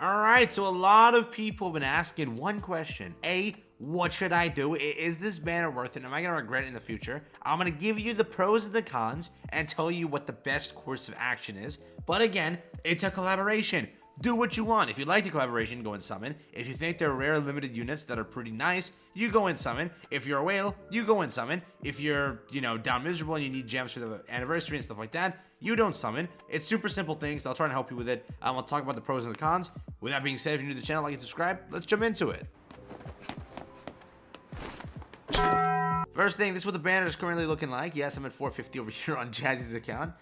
All right, so a lot of people have been asking one question. A, what should I do? Is this banner worth it? Am I going to regret it in the future? I'm going to give you the pros and the cons and tell you what the best course of action is. But again, it's a collaboration. Do what you want. If you like the collaboration, go and summon. If you think they're rare limited units that are pretty nice, you go and summon. If you're a whale, you go and summon. If you're, down miserable and you need gems for the anniversary and stuff like that, you don't summon. It's super simple things. I'll try and help you with it. I'll talk about the pros and the cons. With that being said, if you're new to the channel, like and subscribe. Let's jump into it. First thing, this is what the banner is currently looking like. Yes, I'm at 450 over here on Jazzy's account.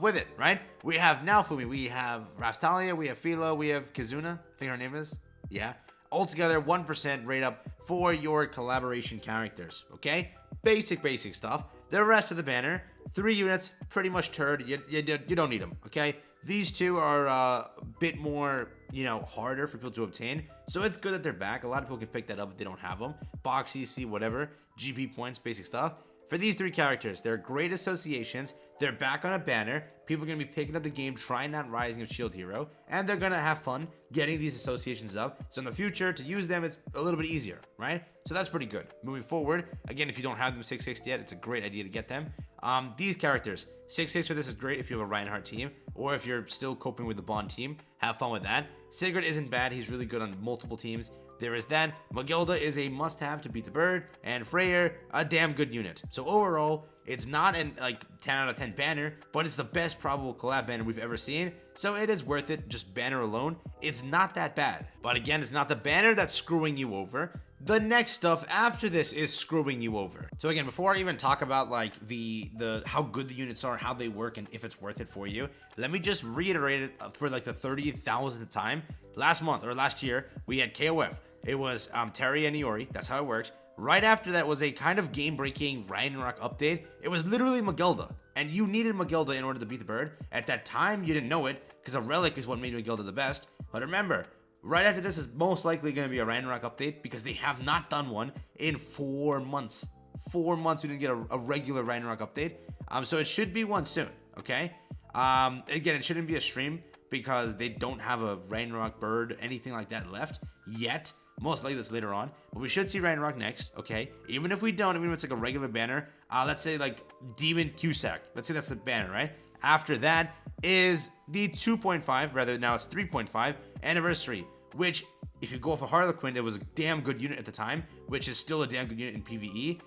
With it, right? We have Naofumi, we have Raphtalia, we have Filo, we have Kizuna, I think her name is. Yeah. Altogether, 1% rate up for your collaboration characters, okay? Basic stuff. The rest of the banner, 3 units, pretty much turd. You don't need them, okay? These two are a bit more, harder for people to obtain. So it's good that they're back. A lot of people can pick that up if they don't have them. Box EC, whatever. GP points, basic stuff. For these 3 characters, they're great associations. They're back on a banner. People are going to be picking up the game, trying out Rising of Shield Hero, and they're going to have fun getting these associations up. So in the future, to use them, it's a little bit easier, right? So that's pretty good. Moving forward, again, if you don't have them 6/6 yet, it's a great idea to get them. These characters, 6/6 for this is great if you have a Reinhardt team, or if you're still coping with the Bond team, have fun with that. Sigurd isn't bad. He's really good on multiple teams. There is that. Magilda is a must-have to beat the bird, and Freyr, a damn good unit. So overall, it's not an 10 out of 10 banner, but it's the best probable collab banner we've ever seen. So it is worth it. Just banner alone, it's not that bad. But again, it's not the banner that's screwing you over. The next stuff after this is screwing you over. So again, before I even talk about the how good the units are, how they work, and if it's worth it for you, let me just reiterate it for the 30,000th time. Last month or last year, we had KOF. It was Terry and Iori. That's how it worked. Right after that was a kind of game-breaking Ragnarok update. It was literally Magilda, and you needed Magilda in order to beat the bird. At that time, you didn't know it, because a relic is what made Magilda the best. But remember, right after this is most likely going to be a Ragnarok update, because they have not done one in 4 months. 4 months we didn't get a regular Ragnarok update. So it should be one soon, okay? Again, it shouldn't be a stream, because they don't have a Ragnarok bird, anything like that left yet. Most likely that's later on, but we should see Ragnarok next, okay? Even if we don't, even if it's a regular banner, let's say Demon Cusack. Let's say that's the banner, right? After that is the 2.5, rather now it's 3.5 anniversary, which if you go off of Harlequin, it was a damn good unit at the time, which is still a damn good unit in PvE.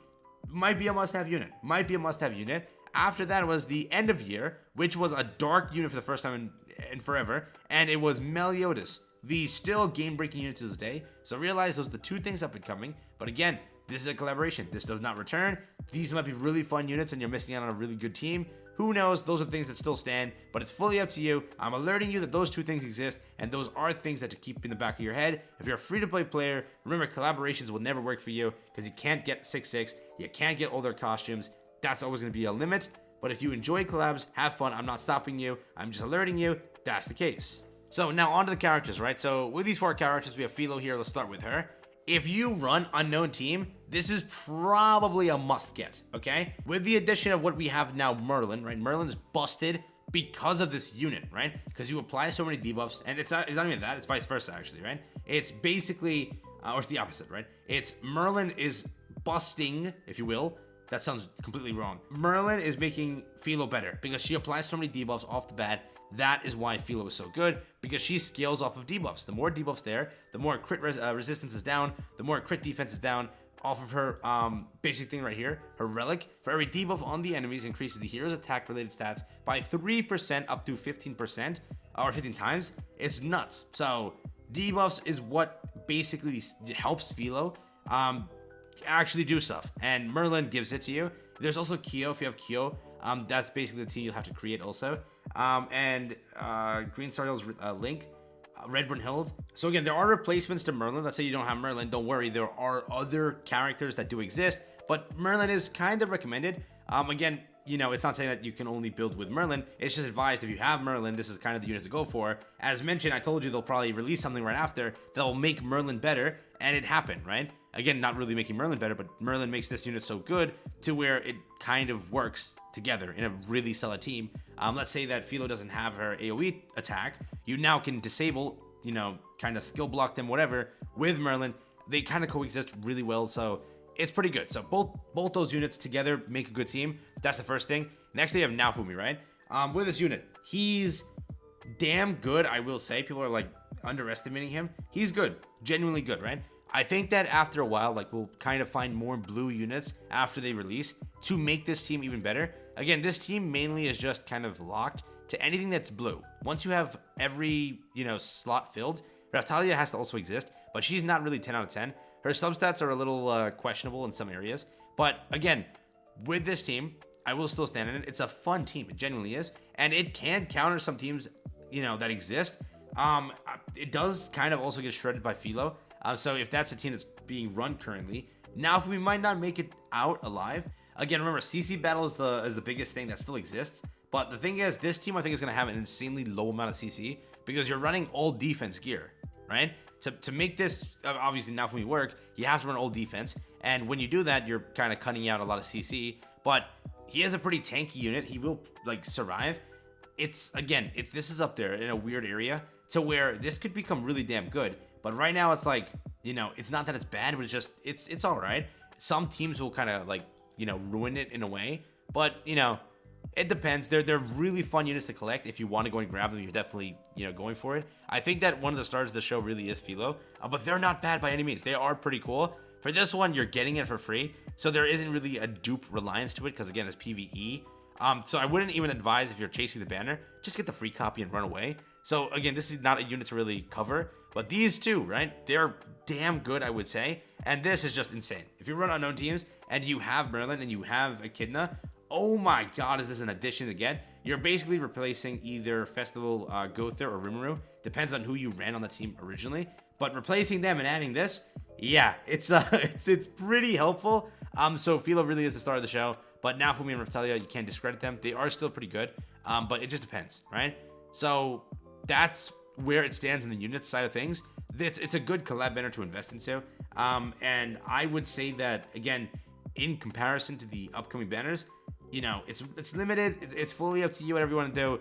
Might be a must-have unit. After that was the end of year, which was a dark unit for the first time in forever, and it was Meliodas, the still game-breaking unit to this day. So realize those are the 2 things up and coming. But again, this is a collaboration. This does not return. These might be really fun units and you're missing out on a really good team. Who knows? Those are things that still stand, but it's fully up to you. I'm alerting you that those 2 things exist, and those are things that to keep in the back of your head. If you're a free-to-play player, remember collaborations will never work for you because you can't get 6/6. You can't get older costumes. That's always going to be a limit. But if you enjoy collabs, have fun. I'm not stopping you. I'm just alerting you. That's the case. So now on to the characters, right? So with these 4 characters, we have Filo here. Let's start with her. If you run Unknown Team, this is probably a must get, okay? With the addition of what we have now, Merlin, right? Merlin's busted because of this unit, right? Because you apply so many debuffs, and it's not even that, it's vice versa actually, right? It's basically, or it's the opposite, right? It's Merlin is busting, if you will. That sounds completely wrong. Merlin is making Filo better because she applies so many debuffs off the bat. That is why Filo is so good, because she scales off of debuffs. The more debuffs there, the more crit resistance is down, the more crit defense is down off of her basic thing right here, her relic. For every debuff on the enemies increases the hero's attack related stats by 3% up to 15% or 15 times. It's nuts. So debuffs is what basically helps Filo actually do stuff, and Merlin gives it to you. There's also Kyo. If you have Kyo, that's basically the team you'll have to create also. And Green Star Hill's Link, Red Brunhild. So again, there are replacements to Merlin. Let's say you don't have Merlin, don't worry, there are other characters that do exist, but Merlin is kind of recommended. Again, it's not saying that you can only build with Merlin. It's just advised if you have Merlin, this is kind of the unit to go for. As mentioned, I told you they'll probably release something right after that'll make Merlin better, and it happened, right? Again, not really making Merlin better, but Merlin makes this unit so good to where it kind of works together in a really solid team. Let's say that Filo doesn't have her AoE attack. You now can disable you know, kind of skill block them, whatever, with Merlin. They kind of coexist really well, so it's pretty good. So both those units together make a good team. That's the first thing. Next, they have Naofumi, right? With this unit, he's damn good, I will say. People are like underestimating him. He's good, genuinely good, right? I think that after a while, like, we'll kind of find more blue units after they release to make this team even better. Again, this team mainly is just kind of locked to anything that's blue. Once you have every, you know, slot filled, Raphtalia has to also exist, but she's not really 10 out of 10. Her substats are a little questionable in some areas. But again, with this team, I will still stand in it. It's a fun team. It genuinely is. And it can counter some teams, you know, that exist. It does kind of also get shredded by Filo. So if that's a team that's being run currently, now if we might not make it out alive. Again, remember, CC battle is the biggest thing that still exists. But the thing is, this team I think is going to have an insanely low amount of CC because you're running all defense gear, right? To make this obviously Naofumi work, you have to run all defense. And when you do that, you're kind of cutting out a lot of CC. But he has a pretty tanky unit. He will like survive. This is up there in a weird area to where this could become really damn good. But right now it's like, you know, it's not that it's bad, but it's just, it's all right. Some teams will kind of like, you know, ruin it in a way, but you know, it depends. They're really fun units to collect. If you want to go and grab them, you're definitely, you know, going for it. I think that one of the stars of the show really is Filo, but they're not bad by any means. They are pretty cool. For this one, you're getting it for free, so there isn't really a dupe reliance to it because again, it's PvE. So I wouldn't even advise if you're chasing the banner, just get the free copy and run away. So again, this is not a unit to really cover, but these two, right? They're damn good, I would say. And this is just insane. If you run unknown teams and you have Merlin and you have Echidna, oh my god, is this an addition to get? You're basically replacing either Festival Gother or Rimuru. Depends on who you ran on the team originally. But replacing them and adding this, yeah, it's pretty helpful. So Filo really is the star of the show. But Naofumi and Raphtalia, you can't discredit them. They are still pretty good. But it just depends, right? So that's where it stands in the units side of things. It's a good collab banner to invest into. And I would say that, again, in comparison to the upcoming banners, you know, it's limited. It's fully up to you, whatever you want to do.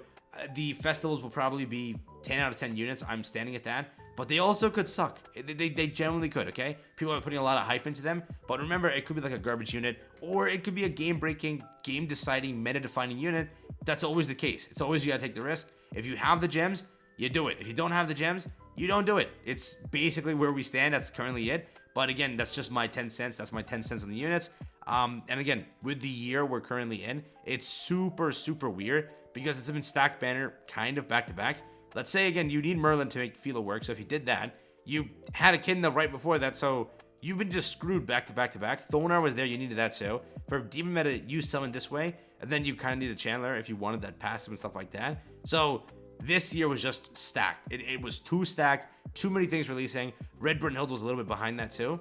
The festivals will probably be 10 out of 10 units. I'm standing at that. But they also could suck. They generally could, okay? People are putting a lot of hype into them. But remember, it could be like a garbage unit. Or it could be a game-breaking, game-deciding, meta-defining unit. That's always the case. It's always you gotta take the risk. If you have the gems, you do it. If you don't have the gems, you don't do it. It's basically where we stand. That's currently it. But again, that's just my 10 cents. That's my 10 cents on the units. And again, with the year we're currently in, it's super, super weird because it's been stacked banner kind of back-to-back. Let's say, again, you need Merlin to make Filo work. So if you did that, you had Echidna right before that. So you've been just screwed back-to-back-to-back. Thonar was there. You needed that too. For Demon Meta, you summon this way. And then you kind of need a Chandler if you wanted that passive and stuff like that. So this year was just stacked. It was too stacked. Too many things releasing. Red Brunhild was a little bit behind that too.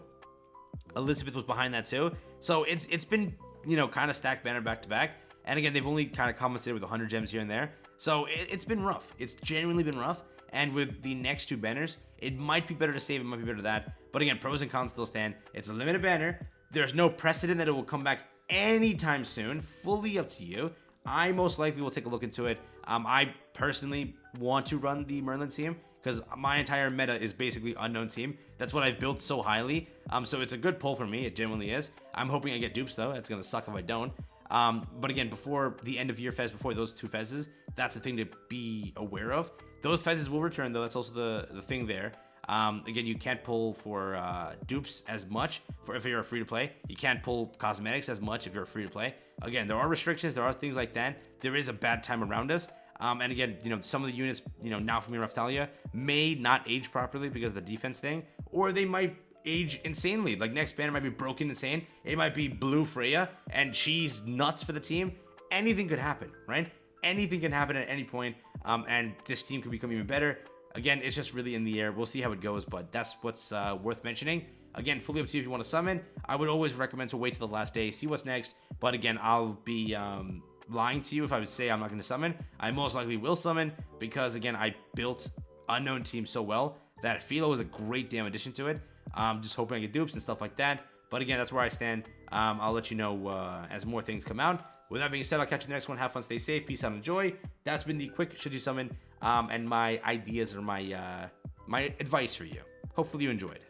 Elizabeth was behind that too. So it's been, you know, kind of stacked banner back-to-back. And again, they've only kind of compensated with 100 gems here and there. So it's been rough. It's genuinely been rough. And with the next two banners, it might be better to save. It might be better to that. But again, pros and cons still stand. It's a limited banner. There's no precedent that it will come back anytime soon. Fully up to you. I most likely will take a look into it. I personally want to run the Merlin team because my entire meta is basically unknown team. That's what I've built so highly. So it's a good pull for me. It genuinely is. I'm hoping I get dupes though. It's going to suck if I don't. But again, before the end of year fez, before those two fezes, that's the thing to be aware of. Those fezes will return though. That's also the thing there. Again, you can't pull for dupes as much if you're a free to play. You can't pull cosmetics as much if you're a free to play. Again, there are restrictions. There are things like that. There is a bad time around us. And again, you know, some of the units, you know, Naofumi and Raphtalia may not age properly because of the defense thing, or they might age insanely. Like next banner might be broken insane. It might be Blue Freya and she's nuts for the team. Anything could happen, right? Anything can happen at any point. And this team could become even better. Again, it's just really in the air. We'll see how it goes, but that's what's worth mentioning. Again, fully up to you if you want to summon. I would always recommend to wait till the last day, see what's next. But again, I'll be lying to you if I would say I'm not going to summon. I most likely will summon because, again, I built unknown teams so well that Filo is a great damn addition to it. Just hoping I get dupes and stuff like that. But again, that's where I stand. I'll let you know as more things come out. With that being said, I'll catch you in the next one. Have fun, stay safe, peace out, enjoy. That's been the quick should you summon and my ideas or my my advice for you. Hopefully you enjoyed.